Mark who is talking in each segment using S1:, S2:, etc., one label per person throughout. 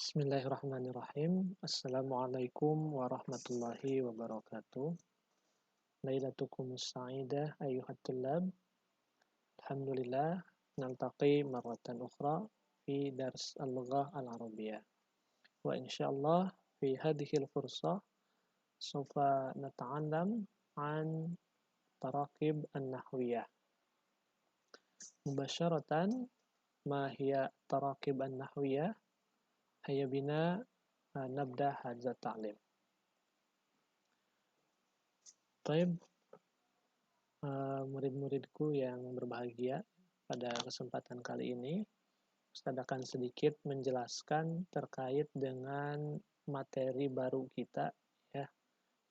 S1: Bismillahirrahmanirrahim. Assalamualaikum warahmatullahi wabarakatuh. Lailatukum sa'idah ayyuhat tullab. Alhamdulillah naltaqi marratan ukhra fi dars al-lughah al-arabiyyah. Wa insyaallah fi hadhihi al-fursah sawfa nata'allam an tarakib an-nahwiyah. Mubasharatan ma hiya tarakib an-nahwiyah? Hayya bina nabda hadza ta'lim. Baik, murid-muridku yang berbahagia, pada kesempatan kali ini Ustaz akan sedikit menjelaskan terkait dengan materi baru kita ya,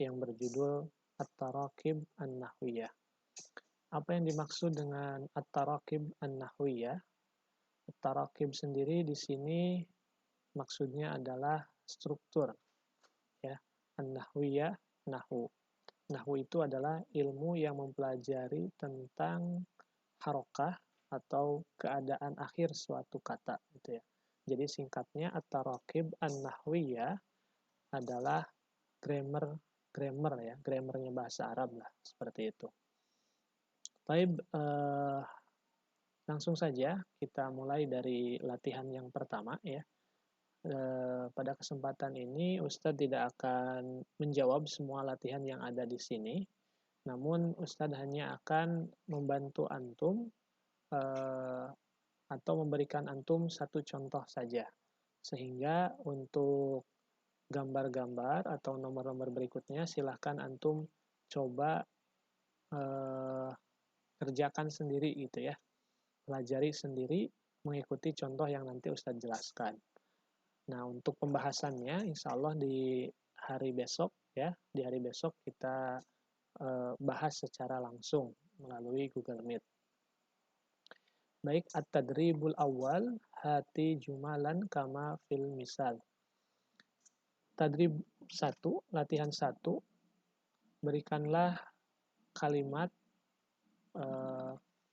S1: yang berjudul At-Tarakib An-Nahwiyah. Apa yang dimaksud dengan At-Tarakib An-Nahwiyah? At-Tarakib sendiri di sini maksudnya adalah struktur ya. An-Nahwiyah, nahwu. Nahwu itu adalah ilmu yang mempelajari tentang harokah atau keadaan akhir suatu kata gitu ya. Jadi singkatnya at-tarakib an-nahwiyah adalah grammar ya, grammarnya bahasa Arab lah seperti itu. Baik, langsung saja kita mulai dari latihan yang pertama ya. Pada kesempatan ini Ustadz tidak akan menjawab semua latihan yang ada di sini, namun Ustadz hanya akan membantu antum atau memberikan antum satu contoh saja, sehingga untuk gambar-gambar atau nomor-nomor berikutnya silahkan antum coba kerjakan sendiri gitu ya, pelajari sendiri mengikuti contoh yang nanti Ustadz jelaskan. Nah, untuk pembahasannya, insya Allah di hari besok ya, di hari besok kita bahas secara langsung melalui Google Meet. Baik, at-tadribul awal, hati jumalan kama fil misal. Tadrib 1, latihan 1, berikanlah kalimat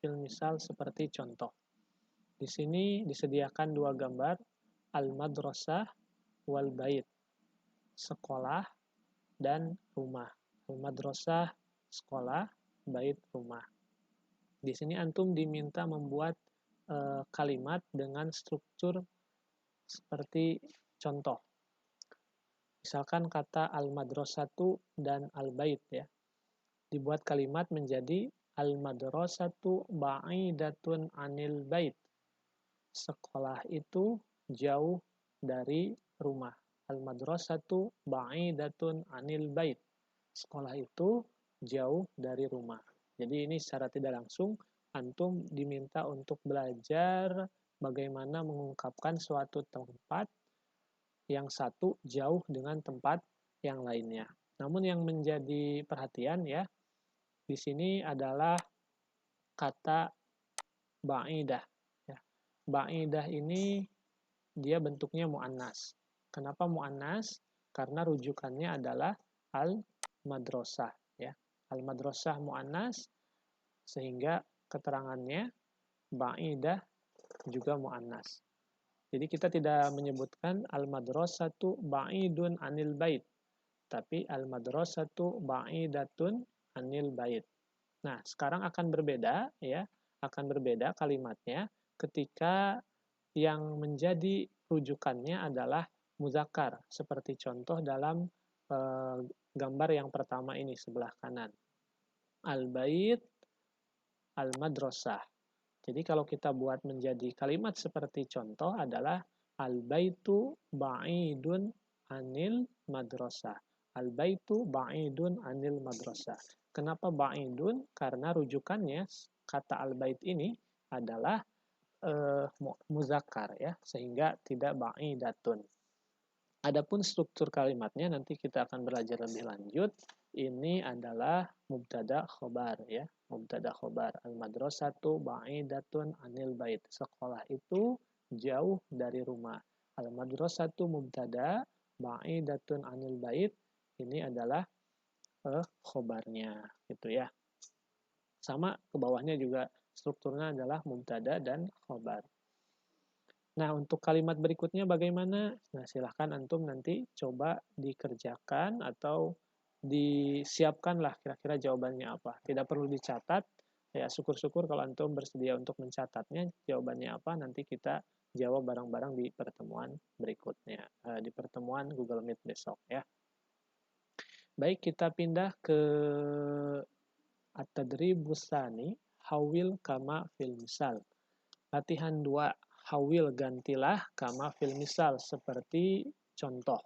S1: fil misal seperti contoh. Di sini disediakan dua gambar, al-madrasah wal bait, sekolah dan rumah. Al-madrasah, sekolah, bait, rumah. Di sini antum diminta membuat kalimat dengan struktur seperti contoh. Misalkan kata al-madrasatu dan al-bait ya. Dibuat kalimat menjadi al-madrasatu ba'idatun anil bait. Sekolah itu jauh dari rumah. Al-madrasatu ba'idatun anil bait. Sekolah itu jauh dari rumah. Jadi ini secara tidak langsung antum diminta untuk belajar bagaimana mengungkapkan suatu tempat yang satu jauh dengan tempat yang lainnya. Namun yang menjadi perhatian ya, di sini adalah kata ba'idah. Ya. Ba'idah ini dia bentuknya mu'annas. Kenapa mu'annas? Karena rujukannya adalah al-madrasah. Ya. Al-madrasah mu'annas, sehingga keterangannya ba'idah juga mu'annas. Jadi kita tidak menyebutkan al-madrasatu ba'idun anil bait, tapi al-madrasatu ba'idatun anil bait. Nah, sekarang akan berbeda ya, akan berbeda kalimatnya ketika yang menjadi rujukannya adalah muzakkar, seperti contoh dalam gambar yang pertama ini sebelah kanan. Al-bait, al-madrasah. Jadi kalau kita buat menjadi kalimat seperti contoh adalah al-baitu ba'idun anil madrasah. Al-baitu ba'idun anil madrasah. Kenapa ba'idun? Karena rujukannya kata al-bait ini adalah muzakkar ya, sehingga tidak ba'idatun. Adapun struktur kalimatnya nanti kita akan belajar lebih lanjut. Ini adalah mubtada khobar ya, mubtada khobar. Al-madrasatu ba'idatun anil bait. Sekolah itu jauh dari rumah. Al-madrasatu mubtada ba'idatun anil bait. Ini adalah khobarnya gitu ya. Sama ke bawahnya juga strukturnya adalah mubtada dan khobar. Nah, untuk kalimat berikutnya bagaimana? Nah, silahkan antum nanti coba dikerjakan atau disiapkanlah kira-kira jawabannya apa. Tidak perlu dicatat, ya syukur-syukur kalau antum bersedia untuk mencatatnya, jawabannya apa, nanti kita jawab bareng-bareng di pertemuan berikutnya, di pertemuan Google Meet besok ya. Baik, kita pindah ke at-tadribus tsani, hawil kama fil misal. Latihan 2, hawil gantilah kama fil misal, seperti contoh.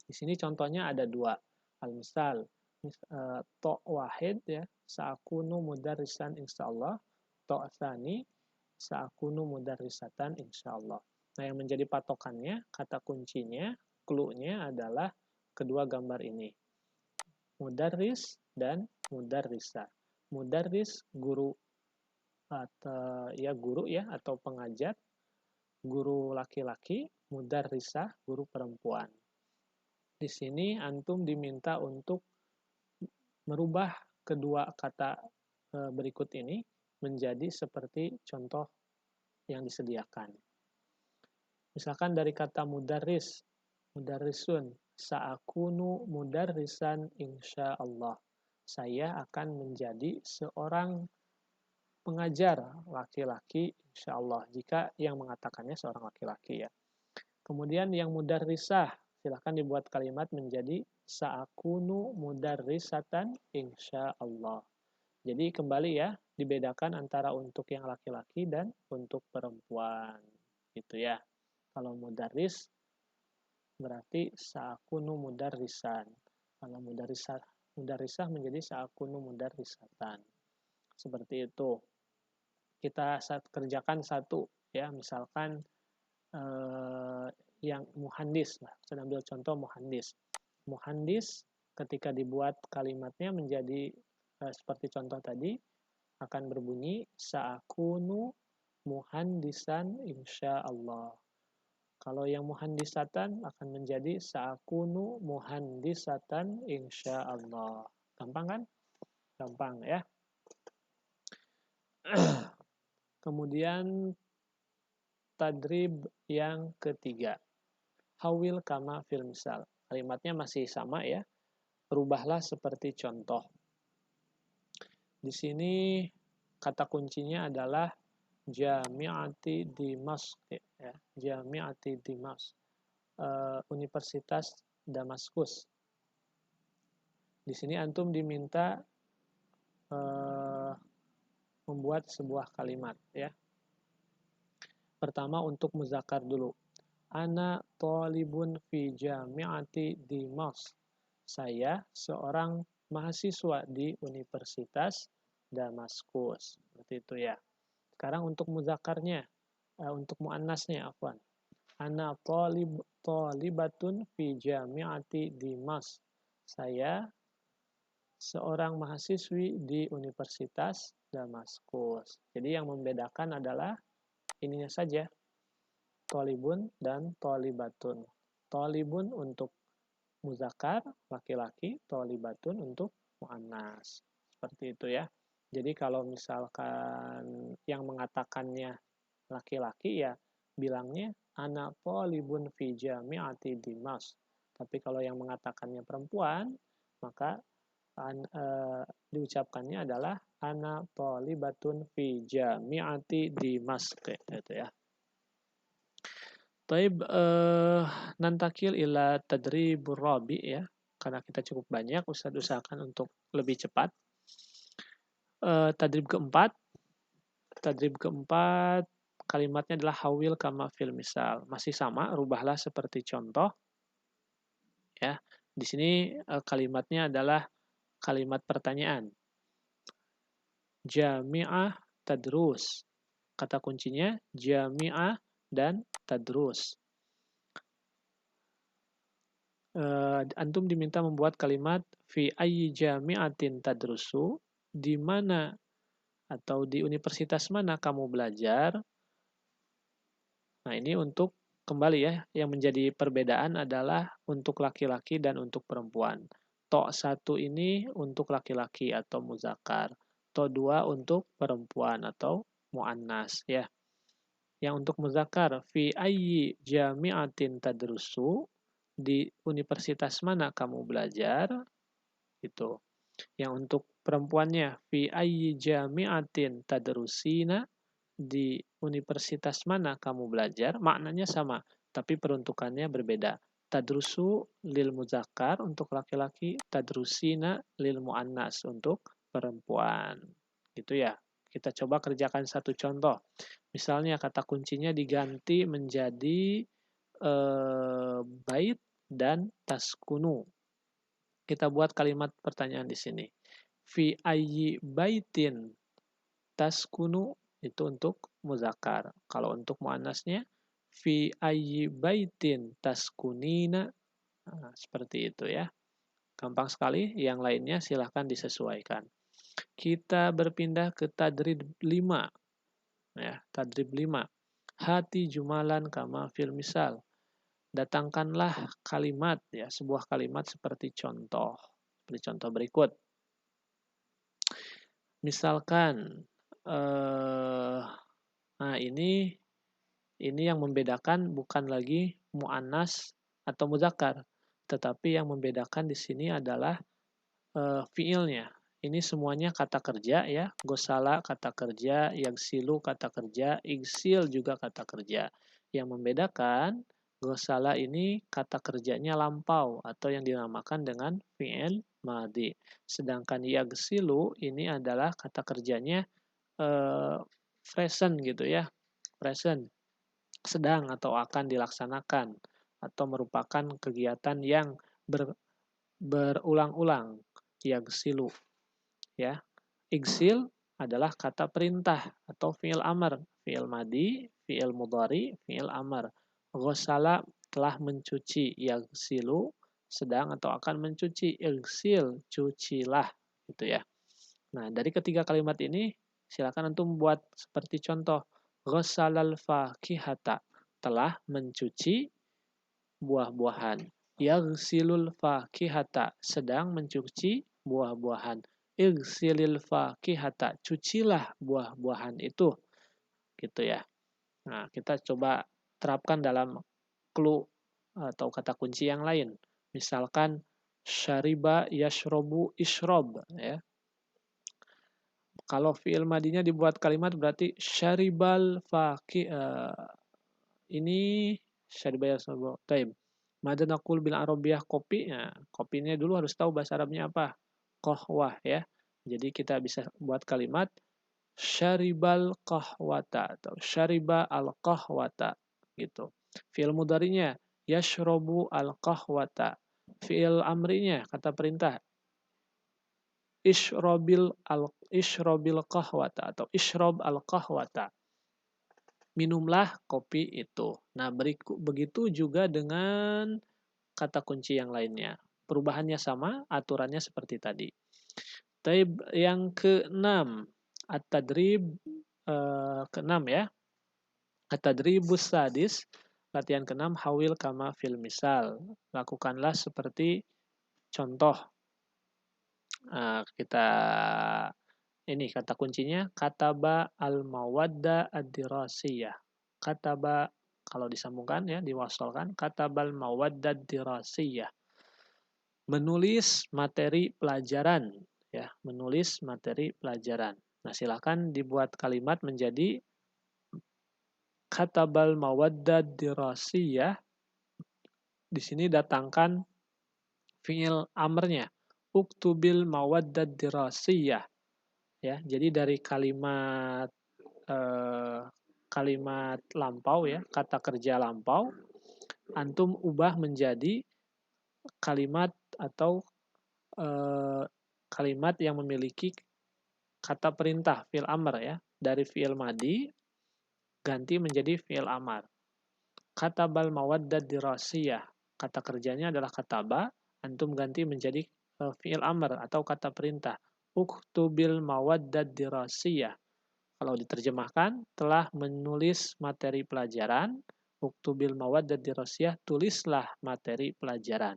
S1: Di sini contohnya ada 2. Al-misal, to wahid ya, sa'akunu mudarrisan insyaallah. To tsani, sa'akunu mudarrisatan insyaallah. Nah, yang menjadi patokannya, kata kuncinya, clue-nya adalah kedua gambar ini. Mudarris dan mudarrisa. Mudarris guru atau ya guru ya atau pengajar, guru laki-laki, mudarrisah guru perempuan. Di sini antum diminta untuk merubah kedua kata berikut ini menjadi seperti contoh yang disediakan. Misalkan dari kata mudarris, mudarrisun, sa'akunu mudarrisan insyaallah. Saya akan menjadi seorang pengajar laki-laki insyaallah, jika yang mengatakannya seorang laki-laki ya. Kemudian yang mudarrisah, silahkan dibuat kalimat menjadi sa'akunu mudarrisatan insyaallah. Jadi kembali ya, dibedakan antara untuk yang laki-laki dan untuk perempuan. Gitu ya. Kalau mudarris berarti sa'akunu mudarrisan. Kalau mudarrisah menjadi sa'akunu mudarrisatan. Seperti itu. Kita kerjakan satu ya, misalkan yang muhandis lah. Saya ambil contoh muhandis. Muhandis ketika dibuat kalimatnya menjadi seperti contoh tadi akan berbunyi sa'akunu muhandisan insyaallah. Kalau yang muhandisatan akan menjadi sa'akunu muhandisatan insyaallah. Gampang kan? Gampang ya. Kemudian tadrib yang ketiga. Hawil kama fil misal. Kalimatnya masih sama ya. Rubahlah seperti contoh. Di sini kata kuncinya adalah Jami'ati Dimask ya. Jami'ati Dimask. Universitas Damaskus. Di sini antum diminta membuat sebuah kalimat ya. Pertama untuk muzakkar dulu. Ana thalibun fi jami'ati Dimask. Saya seorang mahasiswa di Universitas Damaskus. Seperti itu ya. Sekarang untuk muzakarnya, untuk muannasnya afwan. Ana thalibatun fi jami'ati Dimask. Saya seorang mahasiswi di Universitas Damaskus. Jadi yang membedakan adalah ininya saja. Thalibun dan thalibatun. Thalibun untuk muzakkar laki-laki, thalibatun untuk muannas. Seperti itu ya. Jadi kalau misalkan yang mengatakannya laki-laki ya bilangnya ana thalibun fi jami'ati Dimask. Tapi kalau yang mengatakannya perempuan maka diucapkannya adalah ana thalibatun fi jami'ati Dimask gitu ya. Taib nantakil ila tadribur rabi ya. Karena kita cukup banyak, Ustaz usahakan untuk lebih cepat. Tadrib keempat. Tadrib keempat kalimatnya adalah hawil kama fil misal. Masih sama, rubahlah seperti contoh. Ya. Di sini kalimatnya adalah kalimat pertanyaan. Jami'ah tadrus. Kata kuncinya jami'ah dan tadrus. Antum diminta membuat kalimat fi ayyi jami'atin tadrusu, di mana atau di universitas mana kamu belajar. Nah, ini untuk kembali ya, yang menjadi perbedaan adalah untuk laki-laki dan untuk perempuan. To 1 ini untuk laki-laki atau muzakkar. To 2 untuk perempuan atau muannas ya. Yang untuk muzakkar, fi ayyi jami'atin tadrusu, di universitas mana kamu belajar? Itu. Yang untuk perempuannya, fi ayyi jami'atin tadrusina, di universitas mana kamu belajar? Maknanya sama, tapi peruntukannya berbeda. Tadrusu lil muzakkar untuk laki-laki, tadrusina lil muannas untuk perempuan. Gitu ya. Kita coba kerjakan satu contoh. Misalnya kata kuncinya diganti menjadi bait dan taskunu. Kita buat kalimat pertanyaan di sini. Fi ayyi baitin taskunu, itu untuk muzakkar. Kalau untuk muannasnya, fi ayyi baitin taskunina. Nah, seperti itu ya. Gampang sekali, yang lainnya silahkan disesuaikan. Kita berpindah ke tadrib 5. Ya, tadrib 5. Hati jumalan kama fil misal. Datangkanlah kalimat, ya, sebuah kalimat seperti contoh. Seperti contoh berikut. Misalkan, nah ini yang membedakan bukan lagi mu'annas atau muzakkar, tetapi yang membedakan di sini adalah fiilnya. Ini semuanya kata kerja ya. Gosala kata kerja, yagsilu kata kerja, igsil juga kata kerja. Yang membedakan gosala ini kata kerjanya lampau atau yang dinamakan dengan fi'il madhi. Sedangkan yagsilu ini adalah kata kerjanya present gitu ya. Present. Sedang atau akan dilaksanakan atau merupakan kegiatan yang berulang-ulang. Yagsilu ya. Igsil adalah kata perintah atau fi'il amr, fi'il madi, fi'il mudhari, fi'il amr. Ghasala telah mencuci, yagsilu sedang atau akan mencuci, igsil cucilah gitu ya. Nah, dari ketiga kalimat ini silakan antum buat seperti contoh. Ghasalal fakihata, telah mencuci buah-buahan. Yaghsilul fakihata, sedang mencuci buah-buahan. Igsilil fakihata, cucilah buah-buahan itu. Gitu ya. Nah, kita coba terapkan dalam clue atau kata kunci yang lain. Misalkan syariba yashrobu ishrob ya. Kalau fi'il madinya dibuat kalimat berarti syaribal faqih, ini syariba yashrobu. Taib. Mada naqul bil arabiyah kopi. Nah, kopinya dulu harus tahu bahasa Arabnya apa. Qahwah ya. Jadi kita bisa buat kalimat syaribal qahwata atau syariba al qahwata gitu. Fi'il mudhari'nya yashrobu al qahwata. Fi'il amrinya kata perintah ishrobil qahwata atau ishrob al qahwata. Minumlah kopi itu. Nah, begitu juga dengan kata kunci yang lainnya. Perubahannya sama, aturannya seperti tadi. Taib yang keenam, at-tadrib keenam ya. At-tadribus sadis, latihan keenam, hawil kama fil misal. Lakukanlah seperti contoh. Kita ini kata kuncinya kataba al-mawadda ad-dirasiyah. Kataba kalau disambungkan ya, diwasalkan, katabal mawadda ad-dirasiyah. Menulis materi pelajaran ya, menulis materi pelajaran. Nah, silakan dibuat kalimat menjadi katabal mawadda ad-dirasiyah. Di sini datangkan fi'il amrnya. Uktubil mawadda ad-dirasiyah. Ya, jadi dari kalimat kalimat lampau ya, kata kerja lampau, antum ubah menjadi kalimat atau kalimat yang memiliki kata perintah fi'il amr ya, dari fi'il madi ganti menjadi fi'il amr. Katabal mawaddah dirasiyah, kata kerjanya adalah kataba, antum ganti menjadi fi'il amr atau kata perintah. Uktubil mawaddah dirasiyah. Kalau diterjemahkan, telah menulis materi pelajaran. Uktubil mawaddah dirasiyah, tulislah materi pelajaran.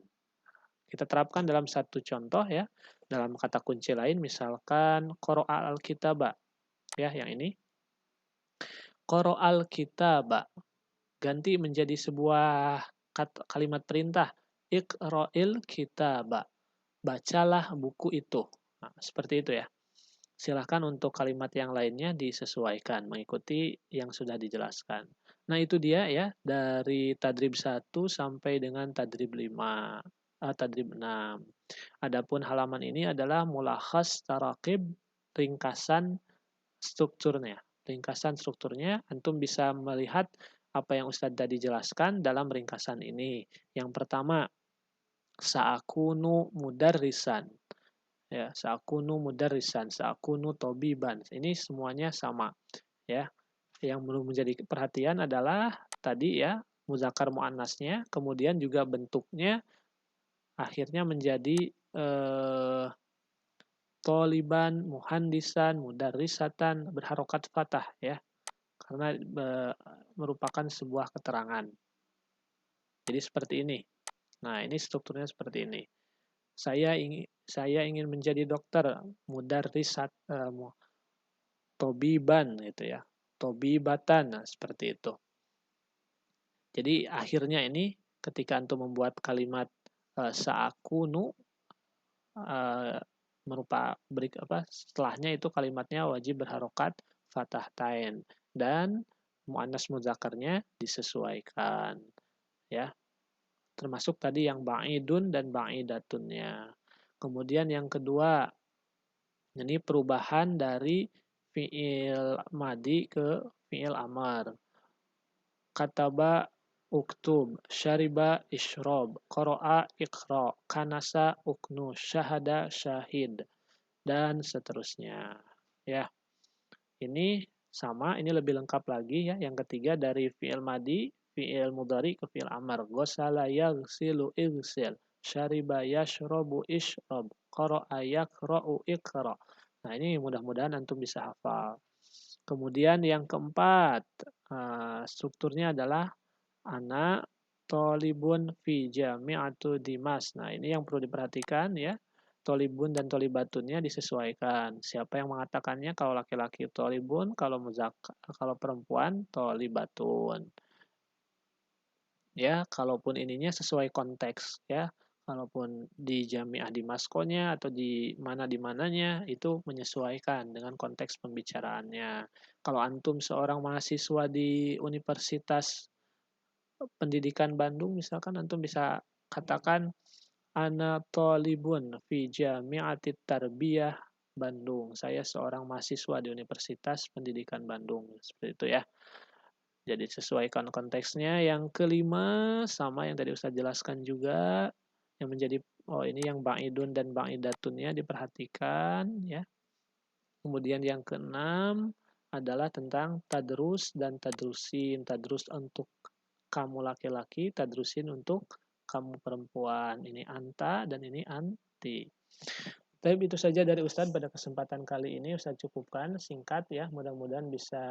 S1: Kita terapkan dalam satu contoh ya. Dalam kata kunci lain, misalkan qara'a al-kitaba. Ya, yang ini. Qara'al kitaba. Ganti menjadi sebuah kalimat perintah. Iqra'il kitaba. Bacalah buku itu. Nah, seperti itu ya. Silahkan untuk kalimat yang lainnya disesuaikan, mengikuti yang sudah dijelaskan. Nah, itu dia ya, dari tadrib 1 sampai dengan tadrib 5, tadrib 6. Adapun halaman ini adalah mulakhas tarakib, ringkasan strukturnya. Ringkasan strukturnya, antum bisa melihat apa yang Ustadz tadi jelaskan dalam ringkasan ini. Yang pertama, sa'akunu mudarrisan. Ya, sa'akunu mudarrisan, sa'akunu tobiban. Ini semuanya sama, ya. Yang perlu menjadi perhatian adalah tadi ya, muzakkar muannasnya, kemudian juga bentuknya akhirnya menjadi toliban, muhandisan, mudarrisatan, berharokat fathah ya. Karena merupakan sebuah keterangan. Jadi seperti ini. Nah, ini strukturnya seperti ini. Saya ingin menjadi dokter, mudarrisat, tobiban gitu ya. Tobibatan, nah, seperti itu. Jadi akhirnya ini ketika antum membuat kalimat sa'akunu setelahnya itu kalimatnya wajib berharokat fathah tain dan muannas mudzakarnya disesuaikan ya. Termasuk tadi yang ba'idun dan ba'idatunnya. Kemudian yang kedua, ini perubahan dari fi'il madi ke fi'il amar. Kataba uktub, syariba ishrob, qara'a iqra, kanasa uknu, syahada syahid, dan seterusnya. Ya, ini sama, ini lebih lengkap lagi ya. Yang ketiga dari fi'il madi, fi'il mudhari ke fi'il amar. Ghasala yaghsilu ighsil, syariba yashrabu ishrob, qara'a yaqra'u iqra. Nah, ini mudah-mudahan antum bisa hafal. Kemudian yang keempat, strukturnya adalah ana tolibun fi jami'atu dimas. Nah, ini yang perlu diperhatikan ya. Tolibun dan tolibatunnya disesuaikan. Siapa yang mengatakannya? Kalau laki-laki tolibun, kalau perempuan tolibatun. Ya, kalaupun ininya sesuai konteks ya. Kalaupun di jami'ah di maskonya atau di mananya itu menyesuaikan dengan konteks pembicaraannya. Kalau antum seorang mahasiswa di Universitas Pendidikan Bandung misalkan antum bisa katakan ana thalibun fi jami'atit tarbiyah Bandung. Saya seorang mahasiswa di Universitas Pendidikan Bandung. Seperti itu ya. Jadi sesuaikan konteksnya. Yang kelima sama yang tadi Ustaz jelaskan juga yang menjadi ini yang ba'idun dan ba'idatunnya diperhatikan ya. Kemudian yang keenam adalah tentang tadrus dan tadrusin. Tadrus untuk kamu laki-laki, tadrusin untuk kamu perempuan. Ini anta dan ini anti. Tapi itu saja dari Ustadz pada kesempatan kali ini. Ustadz cukupkan singkat ya. Mudah-mudahan bisa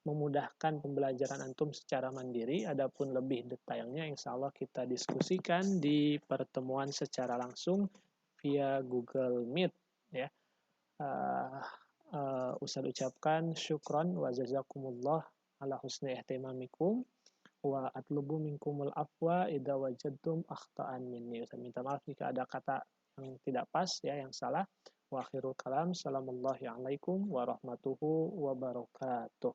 S1: memudahkan pembelajaran antum secara mandiri. Adapun lebih detailnya insya Allah kita diskusikan di pertemuan secara langsung via Google Meet ya. Ustadz ucapkan syukron wa jazakumullah ala husni ihtimamikum wa atlubu minkumul afwa idza wajadtum akhtaan minni. Saya minta maaf jika ada kata yang tidak pas ya, yang salah. Wa akhirul kalam. Assalamualaikum warahmatullahi wabarakatuh.